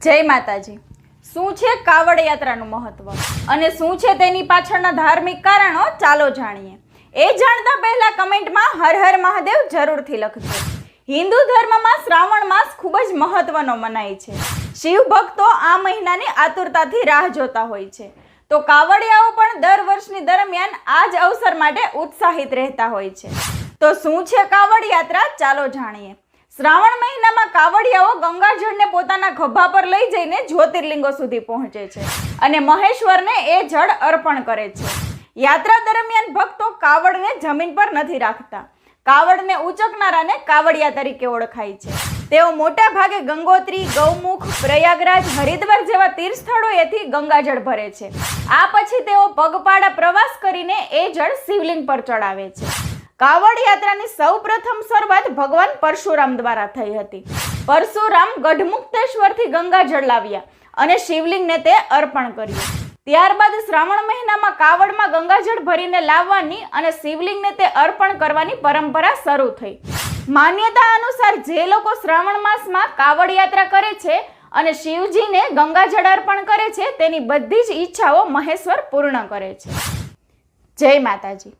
જય માતાજી। શું છે કાવડ યાત્રાનું મહત્વ અને શું છે તેની પાછળના ધાર્મિક કારણો ચાલો જાણીએ। એ જાણતા પહેલા કમેન્ટમાં હર હર મહાદેવ જરૂરથી લખજો। હિન્દુ ધર્મમાં શ્રાવણ માસ ખૂબ જ મહત્વનો મનાય છે। શિવ ભક્તો આ મહિનાની આતુરતાથી રાહ જોતા હોય છે, તો કાવડિયાઓ પણ દર વર્ષની દરમિયાન આ જ અવસર માટે ઉત્સાહિત રહેતા હોય છે। તો શું છે કાવડ યાત્રા, ચાલો જાણીએ। શ્રાવણ મહિનામાં કાવડિયાઓ ગંગાજળને પોતાના ખભા પર લઈ જઈને જ્યોતિર્લિંગો સુધી પહોંચે છે અને મહેશ્વરને એ જળ અર્પણ કરે છે। યાત્રા દરમિયાન ભક્તો કાવડને જમીન પર નથી રાખતા। કાવડને ઉચકનારાને કાવડિયા તરીકે ઓળખાય છે। તેઓ મોટા ભાગે ગંગોત્રી, ગૌમુખ, પ્રયાગરાજ, હરિદ્વાર જેવા તીર્થ સ્થળોએથી ગંગાજળ ભરે છે। આ પછી તેઓ પગપાળા પ્રવાસ કરીને એ જળ શિવલિંગ પર ચડાવે છે। કાવડ યાત્રાની સૌપ્રથમ શરૂઆત ભગવાન પરશુરામ દ્વારા થઈ હતી। પરશુરામ ગઢમુક્તેશ્વરથી ગંગાજળ લાવ્યા અને શિવલિંગને તે અર્પણ કર્યું। ત્યારબાદ શ્રાવણ મહિનામાં કાવડમાં ગંગાજળ ભરીને લાવવાની અને શિવલિંગને તે અર્પણ કરવાની પરંપરા શરૂ થઈ। માન્યતા અનુસાર જે લોકો શ્રાવણ માસમાં કાવડ યાત્રા કરે છે અને શિવજીને ગંગાજળ અર્પણ કરે છે, તેની બધી જ ઈચ્છાઓ મહેશ્વર પૂર્ણ કરે છે। જય માતાજી।